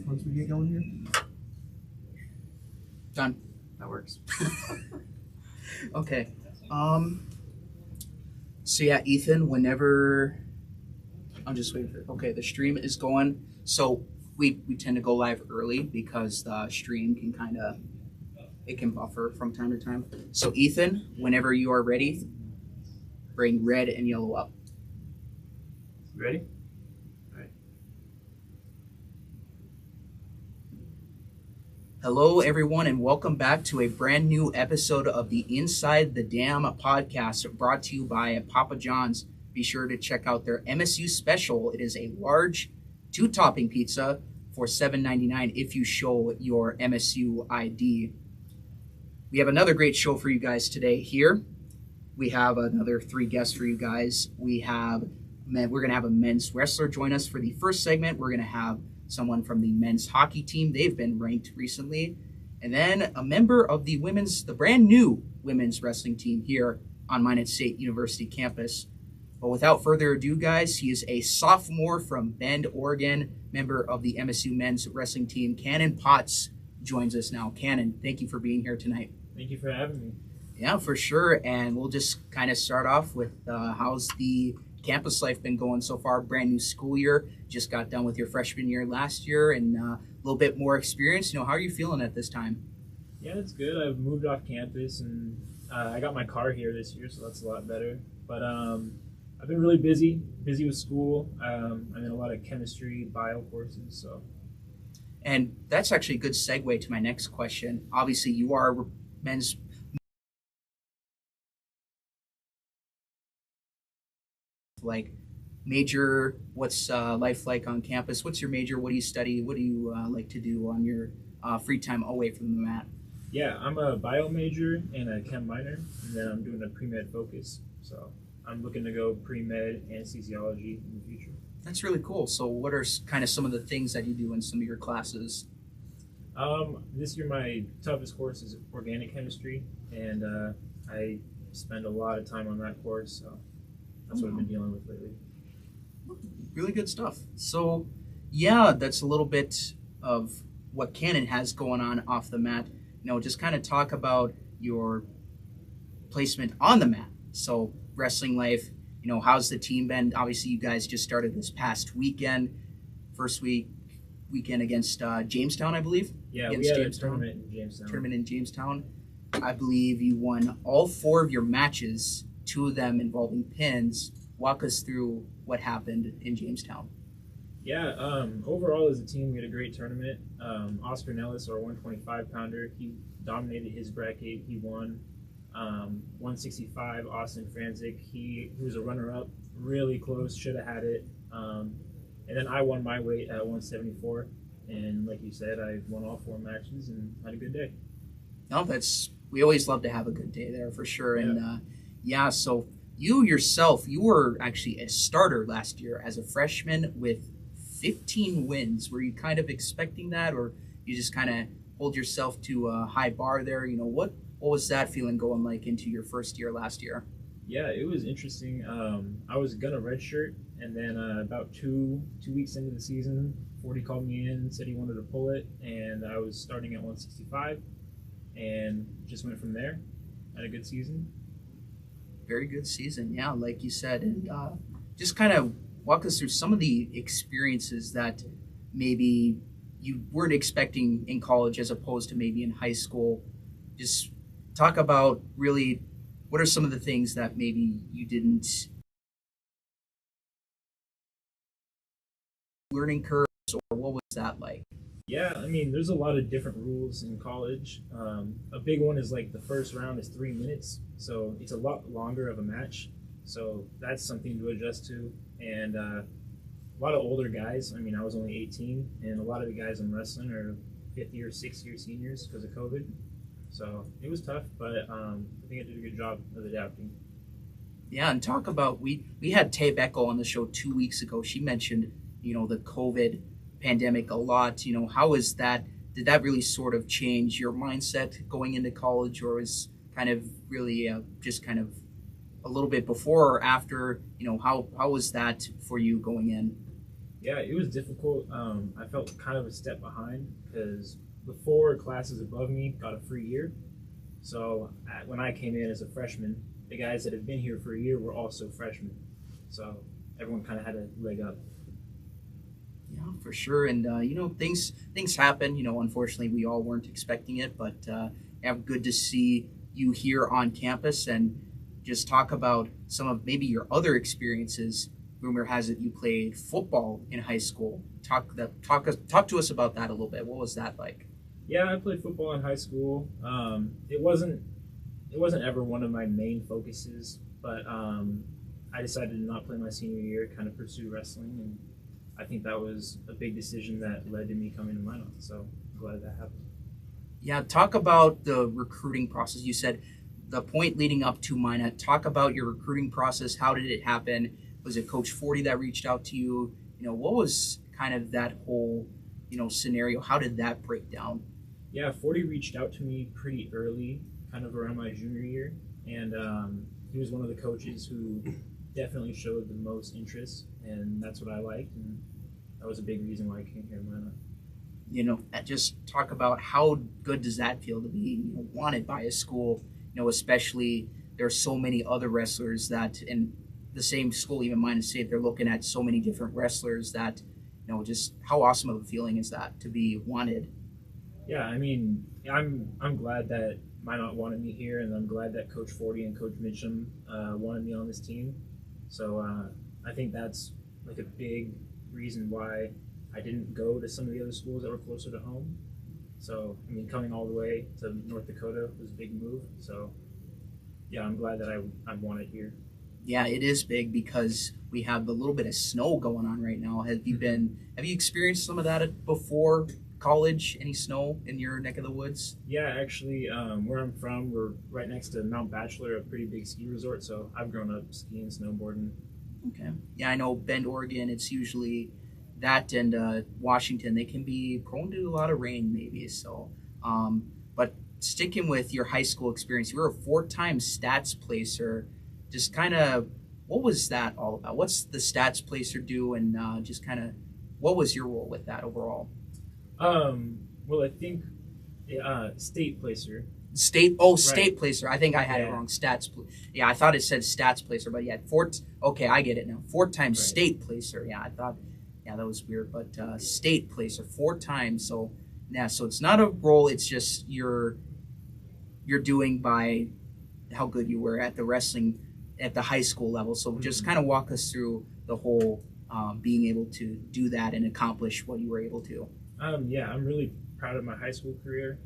once we get going here. Done. That works. Okay. So yeah, Ethan, whenever I'm just waiting for okay, the stream is going. So we tend to go live early because the stream can it can buffer from time to time. So Ethan, whenever you are ready, bring red and yellow up. You ready? Hello, everyone, and welcome back to a brand new episode of the Inside the Dam podcast brought to you by Papa John's. Be sure to check out their MSU special. It is a large 2-topping pizza for $7.99 if you show your MSU ID. We have another great show for you guys today here. We have another 3 guests for you guys. We're going to have a men's wrestler join us for the first segment. We're going to have someone from the men's hockey team. They've been ranked recently. And then a member of the brand new women's wrestling team here on Minot State University campus. But without further ado, guys, he is a sophomore from Bend, Oregon, member of the MSU men's wrestling team. Cannon Potts joins us now. Cannon, thank you for being here tonight. Thank you for having me. Yeah, for sure. And we'll just kind of start off with how's the campus life been going so far? Brand new school year. Just got done with your freshman year last year and a little bit more experience. How are you feeling at this time? Yeah, it's good. I've moved off campus and I got my car here this year, so that's a lot better. But I've been really busy with school. I'm in a lot of chemistry, bio courses. And that's actually a good segue to my next question. Obviously, you are men's major. What's life like on campus? What's your major? What do you study? What do you like to do on your free time away from the mat? Yeah, I'm a bio major and a chem minor, and then I'm doing a pre-med focus. So I'm looking to go pre-med anesthesiology in the future. That's really cool. So what are kind of some of the things that you do in some of your classes? This year my toughest course is organic chemistry, and I spend a lot of time on that course. So that's what I've been dealing with lately. Really good stuff. So, yeah, that's a little bit of what Cannon has going on off the mat. Just kind of talk about your placement on the mat. So, wrestling life, how's the team been? Obviously, you guys just started this past weekend. First weekend against Jamestown, I believe. Yeah, against we had Jamestown. a tournament in Jamestown. I believe you won all 4 of your matches, 2 of them involving pins. Walk us through what happened in Jamestown. Yeah, overall as a team, we had a great tournament. Oscar Nellis, our 125-pounder, he dominated his bracket. He won 165. Austin Franzik, he was a runner-up, really close, should have had it. And then I won my weight at 174. And like you said, I won all 4 matches and had a good day. No, we always love to have a good day there for sure. Yeah. And so you yourself, you were actually a starter last year as a freshman with 15 wins. Were you kind of expecting that, or you just kind of hold yourself to a high bar there? What was that feeling going like into your first year last year? Yeah, it was interesting. I was gonna redshirt, and then about two weeks into the season, 40 called me in, said he wanted to pull it, and I was starting at 165, and just went from there. Had a good season. Very good season, yeah, like you said. And just kind of walk us through some of the experiences that maybe you weren't expecting in college as opposed to maybe in high school. Just talk about really what are some of the things that maybe you didn't learning curves, or what was that like? Yeah, I mean, there's a lot of different rules in college. A big one is like the first round is 3 minutes, so it's a lot longer of a match. So that's something to adjust to. And a lot of older guys. I mean, I was only 18, and a lot of the guys I'm wrestling are 50 or 60 year seniors because of COVID. So it was tough, but I think I did a good job of adapting. Yeah, and talk about we had Tay Beckel on the show 2 weeks ago. She mentioned the COVID pandemic a lot. How is that? Did that really sort of change your mindset going into college, or was kind of really just kind of a little bit before or after? How was that for you going in? Yeah, it was difficult. I felt kind of a step behind because the four classes above me got a free year. So when I came in as a freshman, the guys that had been here for a year were also freshmen. So everyone kind of had a leg up. Yeah, for sure. And things happen. Unfortunately, we all weren't expecting it, but good to see you here on campus and just talk about some of maybe your other experiences. Rumor has it you played football in high school. Talk to us about that a little bit. What was that like? Yeah, I played football in high school. It wasn't ever one of my main focuses, but I decided to not play my senior year, kind of pursue wrestling, and I think that was a big decision that led to me coming to Minot. So I'm glad that happened. Yeah, talk about the recruiting process. You said the point leading up to Minot. Talk about your recruiting process. How did it happen? Was it Coach 40 that reached out to you? What was kind of that whole, scenario? How did that break down? Yeah, 40 reached out to me pretty early, kind of around my junior year, and he was one of the coaches who definitely showed the most interest, and that's what I liked, and that was a big reason why I came here in Minot. Just talk about how good does that feel to be wanted by a school, especially there are so many other wrestlers that in the same school, even Minot State, they're looking at so many different wrestlers that, just how awesome of a feeling is that to be wanted? Yeah, I mean, I'm glad that Minot wanted me here, and I'm glad that Coach 40 and Coach Mitchum wanted me on this team. So I think that's like a big reason why I didn't go to some of the other schools that were closer to home. So I mean, coming all the way to North Dakota was a big move. So yeah, I'm glad that I wanted here. Yeah, it is big because we have a little bit of snow going on right now. Have you experienced some of that before college? Any snow in your neck of the woods? Yeah, actually, where I'm from, we're right next to Mount Bachelor, a pretty big ski resort. So I've grown up skiing, snowboarding. Okay. Yeah, I know Bend, Oregon, it's usually that, and Washington, they can be prone to a lot of rain maybe. So, but sticking with your high school experience, you were a four-time stats placer. Just kind of, what was that all about? What's the stats placer do, and just kind of, what was your role with that overall? Well, I think state placer. State placer. I think I had it Yeah. wrong. Yeah, I thought it said stats placer, but yeah, okay, I get it now. Four times Right. state placer. Yeah, I thought, yeah, that was weird, but state placer four times. So yeah, so it's not a role. It's just you're doing by how good you were at the wrestling at the high school level. So just kind of walk us through the whole being able to do that and accomplish what you were able to. Yeah, I'm really proud of my high school career,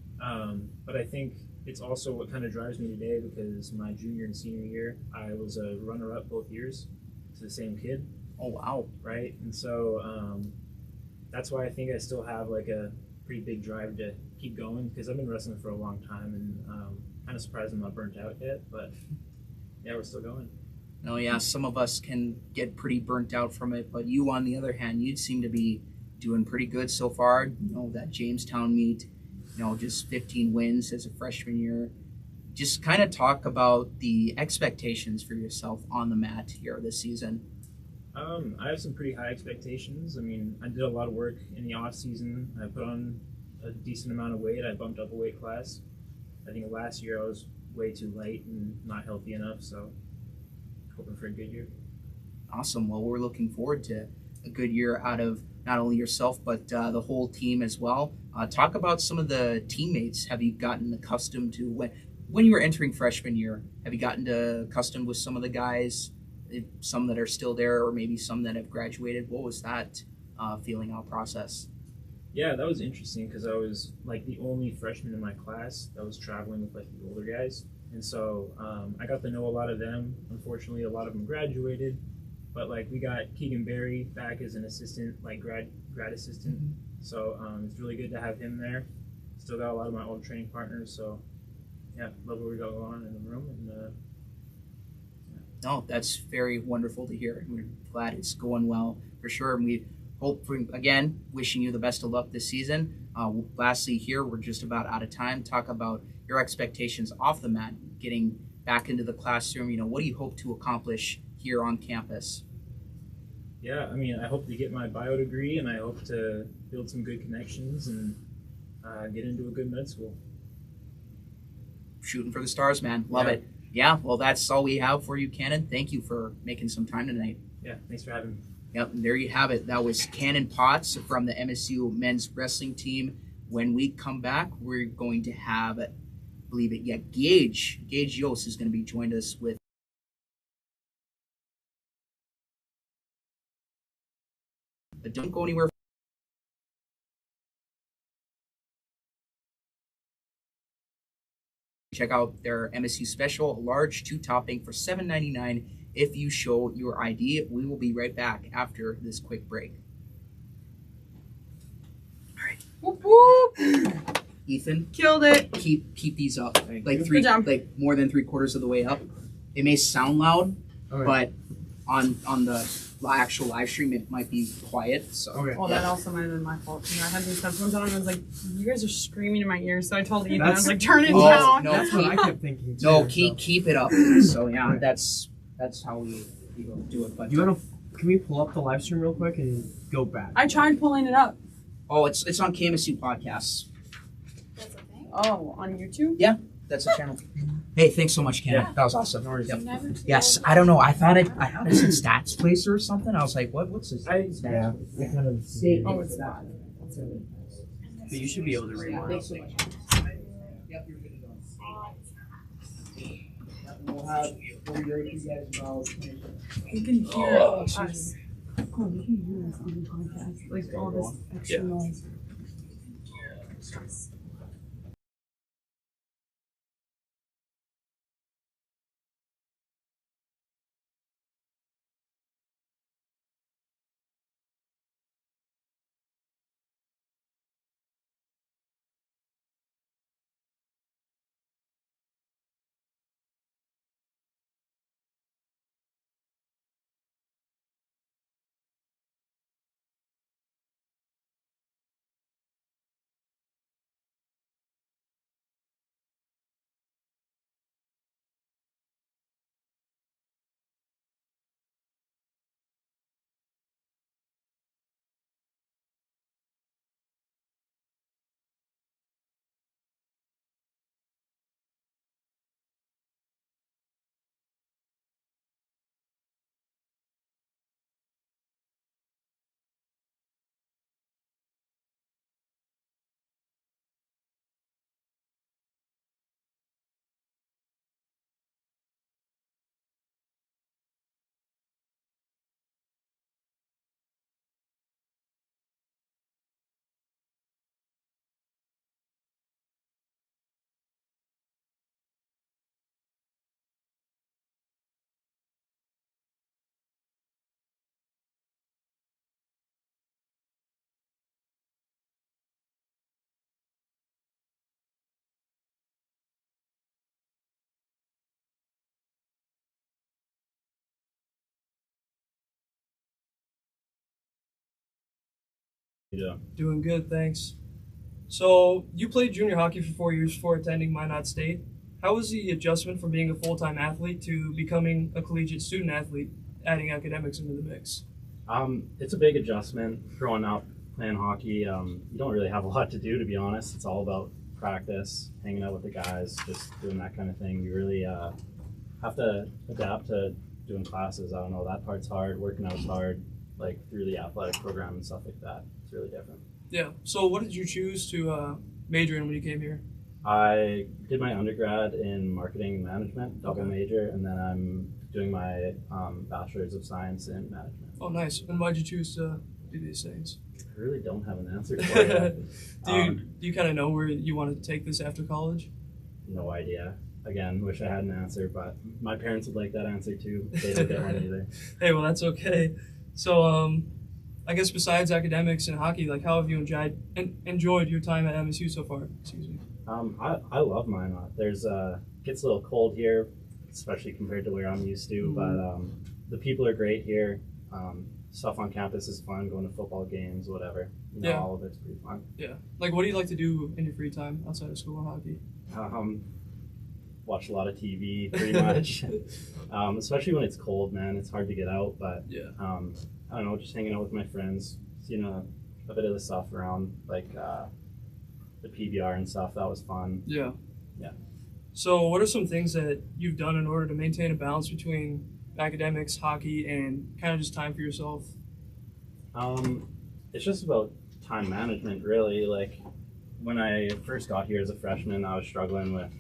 but I think it's also what kind of drives me today because my junior and senior year, I was a runner-up both years to the same kid. Oh wow! Right, and so that's why I think I still have like a pretty big drive to keep going because I've been wrestling for a long time and kind of surprised I'm not burnt out yet, but yeah, we're still going. No, yeah, some of us can get pretty burnt out from it, but you, on the other hand, you seem to be doing pretty good so far. That Jamestown meet, just 15 wins as a freshman year. Just kind of talk about the expectations for yourself on the mat here this season. I have some pretty high expectations. I mean, I did a lot of work in the off season. I put on a decent amount of weight. I bumped up a weight class. I think last year I was way too light and not healthy enough, so hoping for a good year. Awesome. Well, we're looking forward to a good year out of not only yourself, but the whole team as well. Talk about some of the teammates. Have you gotten accustomed to when you were entering freshman year? Have you gotten accustomed with some of the guys, some that are still there, or maybe some that have graduated? What was that feeling out process? Yeah, that was interesting because I was like the only freshman in my class that was traveling with like the older guys, and so I got to know a lot of them. Unfortunately, a lot of them graduated, but like we got Keegan Berry back as an assistant, like grad assistant. Mm-hmm. So it's really good to have him there. Still got a lot of my old training partners, so yeah, love what we got going on in the room. And No, that's very wonderful to hear. We're glad it's going well for sure. And we hope, again, wishing you the best of luck this season. Lastly, here, we're just about out of time. Talk about your expectations off the mat, getting back into the classroom. What do you hope to accomplish here on campus? Yeah, I mean, I hope to get my bio degree, and I hope to build some good connections and get into a good med school. Shooting for the stars, man. Love it. Yeah, well, that's all we have for you, Cannon. Thank you for making some time tonight. Yeah, thanks for having me. Yep, and there you have it. That was Cannon Potts from the MSU men's wrestling team. When we come back, we're going to have, believe it, Gage Yost is going to be joined us with. But don't go anywhere. Check out their MSU special, large 2-topping for $7.99 if you show your ID. We will be right back after this quick break. All right. Whoop, whoop. Ethan, Killed it. keep these up. Like Good job. like more than 3/4 of the way up. It may sound loud, Okay. but on the actual live stream it might be quiet. So Okay. Well, that also might have been my fault. You know, I had these headphones on and I was like, you guys are screaming in my ears. So I told Ethan, I was like, turn it Oh, down. no. That's what I kept thinking too. no, keep it up. So yeah, Okay. that's how we do it. But You wanna? Can we pull up the live stream real quick and go back? I tried pulling it up. oh, it's on KMSU podcasts. That's a thing. Oh, on YouTube? That's a channel. Hey, thanks so much, Ken. Yeah. That was awesome. No worries. Yep. Never Yes, I don't know. I thought it said Stats Place or something. I was like, what's this? Yeah. I kind of. Oh, it's not. But you should be able to read Yeah, more. thanks so much. Yep, you're good to go. We'll be ready for you guys about. You can hear us. Oh, you can hear us on the podcast. Like all this extra noise. Yeah. Doing good, thanks. So, you played junior hockey for 4 years before attending Minot State. How was the adjustment from being a full-time athlete to becoming a collegiate student athlete, adding academics into the mix? It's a big adjustment growing up playing hockey. You don't really have a lot to do, to be honest. It's all about practice, hanging out with the guys, just doing that kind of thing. You really have to adapt to doing classes. I don't know, that part's hard. Working out's hard, like through the athletic program and stuff like that. It's really different. Yeah. So, what did you choose to major in when you came here? I did my undergrad in marketing and management, double Okay. major, and then I'm doing my bachelor's of science in management. Oh, nice. And why'd you choose to do these things? I really don't have an answer for you. Do you kind of know where you want to take this after college? No idea. Again, wish I had an answer, but my parents would like that answer too. They don't get one either. Hey, well, that's okay. So, I guess besides academics and hockey, like, how have you enjoyed your time at MSU so far? Excuse me. I love Minot. There's gets a little cold here, especially compared to where I'm used to. But the people are great here. Stuff on campus is fun. Going to football games, whatever. You know, Yeah. all of it's pretty fun. Yeah. Like, what do you like to do in your free time outside of school and hockey? Watch a lot of TV, pretty much. Especially when it's cold, man. It's hard to get out, but Yeah. I don't know, just hanging out with my friends, seeing a bit of the stuff around, like the PBR and stuff. That was fun. Yeah. Yeah. So, what are some things that you've done in order to maintain a balance between academics, hockey, and kind of just time for yourself? It's just about time management, really. Like when I first got here as a freshman, I was struggling with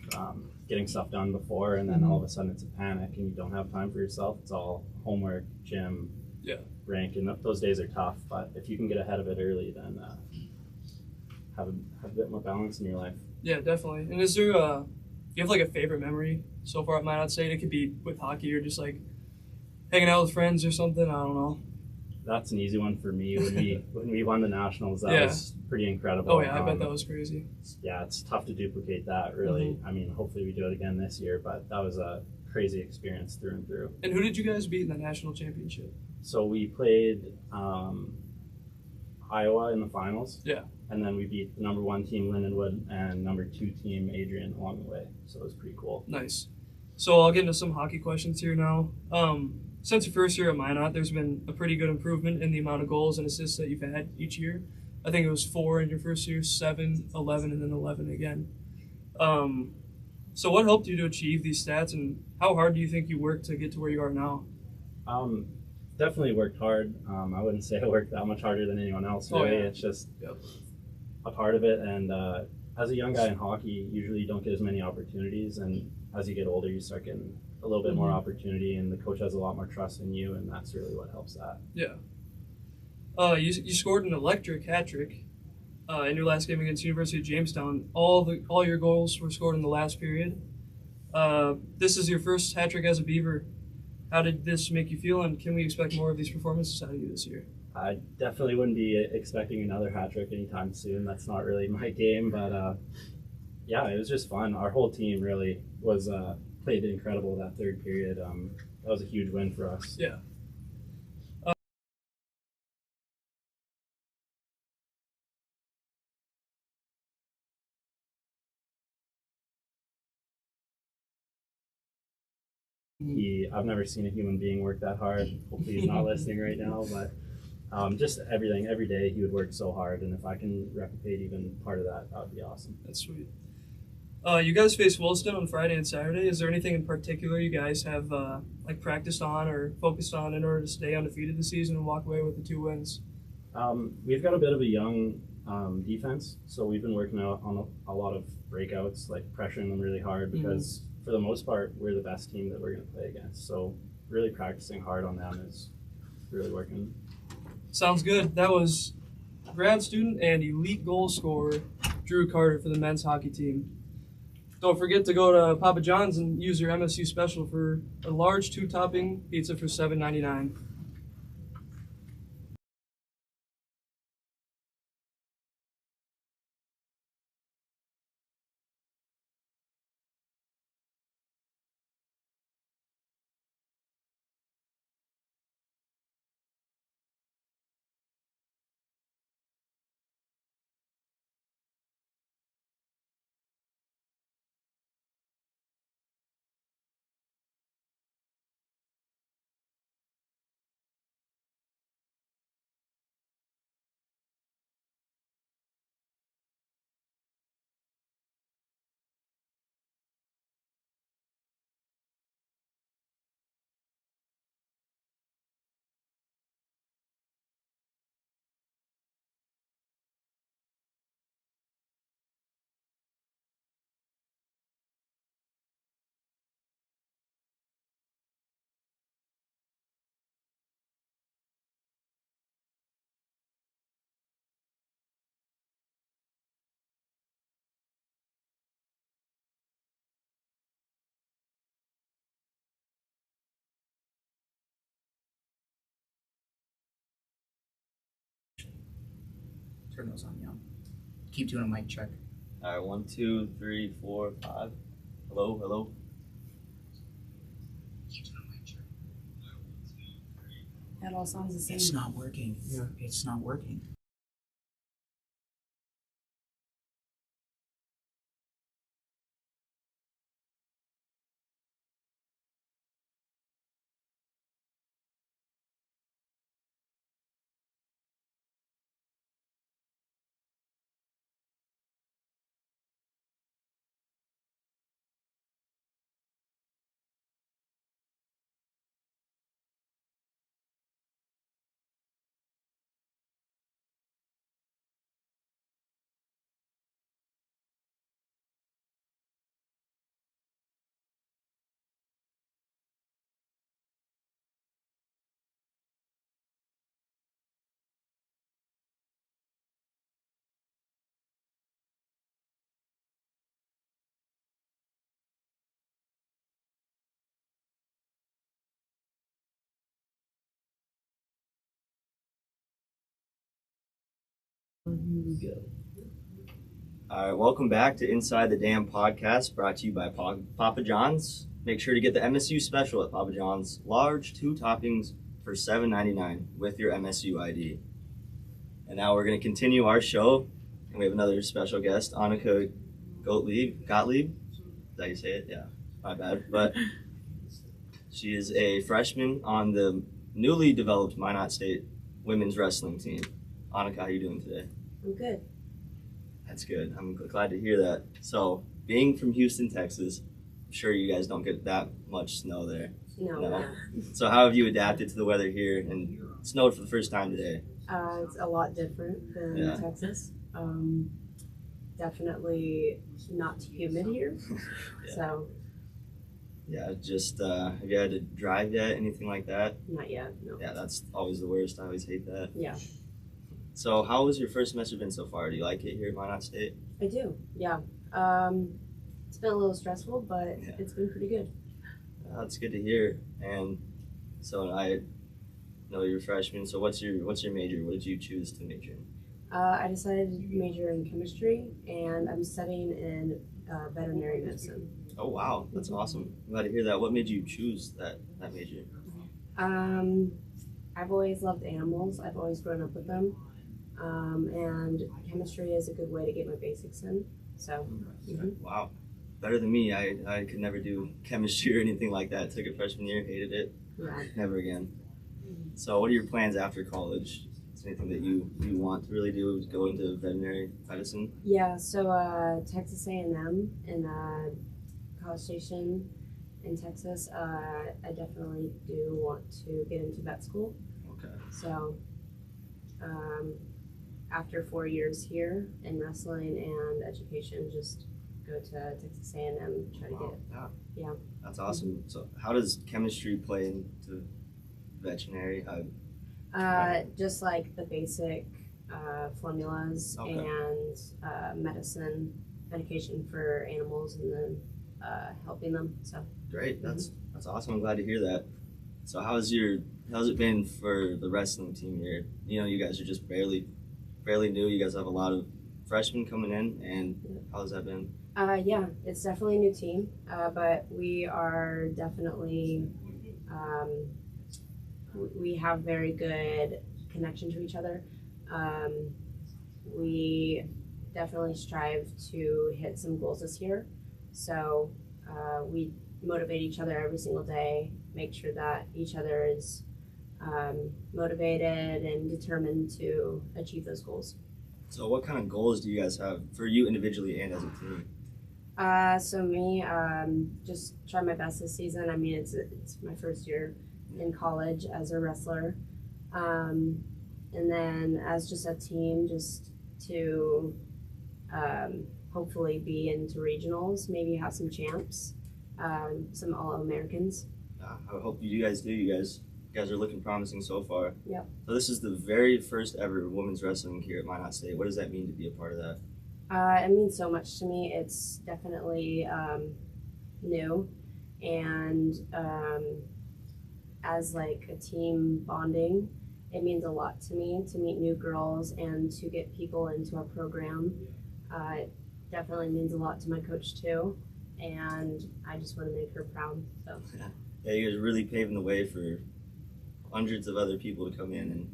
getting stuff done before, and then all of a sudden it's a panic, and you don't have time for yourself. It's all homework, gym, rank, and those days are tough. But if you can get ahead of it early, then have a bit more balance in your life. Yeah, definitely. And is there do you have like a favorite memory so far at Minot State? It could be with hockey or just like hanging out with friends or something. I don't know. That's an easy one for me. When we won the nationals, that was pretty incredible. Oh yeah, I bet that was crazy. Yeah, it's tough to duplicate that. Really, I mean, hopefully we do it again this year. But that was a crazy experience through and through. And who did you guys beat in the national championship? So we played Iowa in the finals. Yeah. And then we beat the number 1 team, Lindenwood, and number 2 team, Adrian, along the way. So it was pretty cool. Nice. So I'll get into some hockey questions here now. Since your first year at Minot, there's been a pretty good improvement in the amount of goals and assists that you've had each year. I think it was 4 in your first year, 7, 11, and then 11 again. So what helped you to achieve these stats, and how hard do you think you worked to get to where you are now? Definitely worked hard. I wouldn't say I worked that much harder than anyone else, really. Oh, yeah. It's just a part of it. And as a young guy in hockey, usually you don't get as many opportunities. And as you get older, you start getting a little bit more opportunity, and the coach has a lot more trust in you, and that's really what helps that. Yeah. You scored an electric hat trick in your last game against University of Jamestown. All your goals were scored in the last period. This is your first hat trick as a Beaver. How did this make you feel, and can we expect more of these performances out of you this year? I definitely wouldn't be expecting another hat trick anytime soon. That's not really my game, but yeah, it was just fun. Our whole team really was played incredible that third period. That was a huge win for us. Yeah. I've never seen a human being work that hard. Hopefully he's not listening right now, but just everything, every day he would work so hard, and if I can replicate even part of that, that would be awesome. That's sweet. You guys face Williston on Friday and Saturday. Is there anything in particular you guys have like practiced on or focused on in order to stay undefeated this season and walk away with the 2 wins? We've got a bit of a young defense, so we've been working out on a lot of breakouts, like pressuring them really hard, because for the most part, we're the best team that we're going to play against. So really practicing hard on them is really working. Sounds good. That was grad student and elite goal scorer Drew Carter for the men's hockey team. Don't forget to go to Papa John's and use your MSU special for a large 2-topping pizza for $7.99. Turn those on, young. Keep doing a mic check. All right, 1, 2, 3, 4, 5. Hello, hello. That all sounds the same. It's not working. Yeah. It's not working. Here we go. All right, welcome back to Inside the Dam podcast, brought to you by Papa John's. Make sure to get the MSU special at Papa John's, large 2 toppings for $7.99 with your MSU ID. And now we're going to continue our show, and we have another special guest, Annika Gotlieb. Is that how you say it? Yeah, my bad. But she is a freshman on the newly developed Minot State women's wrestling team. Annika, how are you doing today? I'm good. That's good. I'm glad to hear that. So, being from Houston, Texas, I'm sure you guys don't get that much snow there. No. So, how have you adapted to the weather here? And it snowed for the first time today. It's a lot different than Texas. Definitely not too humid here. Yeah. So. Yeah, just have you had to drive yet? Anything like that? Not yet. No. Yeah, that's always the worst. I always hate that. Yeah. So, how has your first semester been so far? Do you like it here at Minot State? I do. Yeah. It's been a little stressful, but it's been pretty good. That's good to hear. And so I know you're a freshman. So what's your major? What did you choose to major in? I decided to major in chemistry, and I'm studying in veterinary medicine. Oh wow, that's awesome! I'm glad to hear that. What made you choose that major? I've always loved animals. I've always grown up with them, and chemistry is a good way to get my basics in. So. Wow, better than me. I could never do chemistry or anything like that. Took it freshman year, hated it. Yeah. Never again. So what are your plans after college? Is anything that you want to really do? Is go into veterinary medicine? Yeah. So Texas A&M in College Station in Texas. I definitely do want to get into vet school. Okay. So after 4 years here in wrestling and education, just go to Texas A&M, try to get. Yeah. That's awesome. So how does chemistry play into veterinary? Just like the basic formulas and medicine, medication for animals, and then helping them. So great. That's awesome. I'm glad to hear that. So how's it been for the wrestling team here? You know, you guys are just barely new. You guys have a lot of freshmen coming in, and how's that been? Yeah, it's definitely a new team, but we are definitely we have very good connection to each other. We definitely strive to hit some goals this year, so we motivate each other every single day, make sure that each other is motivated and determined to achieve those goals. So what kind of goals do you guys have for you individually and as a team? So me, just try my best this season. I mean, it's my first year in college as a wrestler. And then as just a team, just to hopefully be into regionals, maybe have some champs, some All-Americans. I hope you guys do. You guys are looking promising so far. Yep. So this is the very first ever women's wrestling here at Minot State. What does that mean to be a part of that? It means so much to me. It's definitely new, and as like a team bonding, it means a lot to me to meet new girls and to get people into our program. It definitely means a lot to my coach too, and I just want to make her proud. So. Yeah, you guys are really paving the way for hundreds of other people to come in and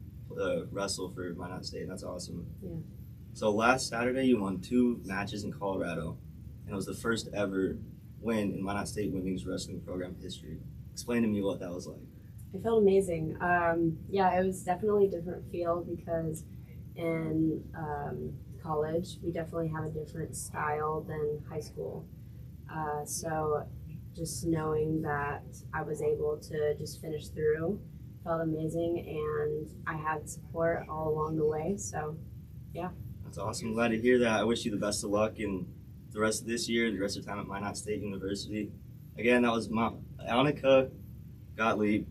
wrestle for Minot State. That's awesome. Yeah. So last Saturday you won 2 matches in Colorado, and it was the first ever win in Minot State women's wrestling program history. Explain to me what that was like. It felt amazing. Yeah, it was definitely a different feel because in college we definitely have a different style than high school. So just knowing that I was able to just finish through felt amazing, and I had support all along the way. So, yeah. That's awesome. I'm glad to hear that. I wish you the best of luck in the rest of this year and the rest of the time at Minot State University. Again, that was Annika Gotlieb,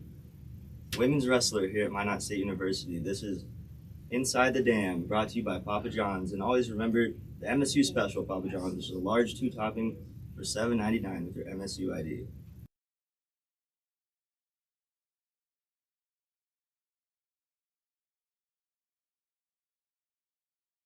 women's wrestler here at Minot State University. This is Inside the Dam, brought to you by Papa John's. And always remember the MSU special, Papa John's, which is a large 2-topping for $7.99 with your MSU ID.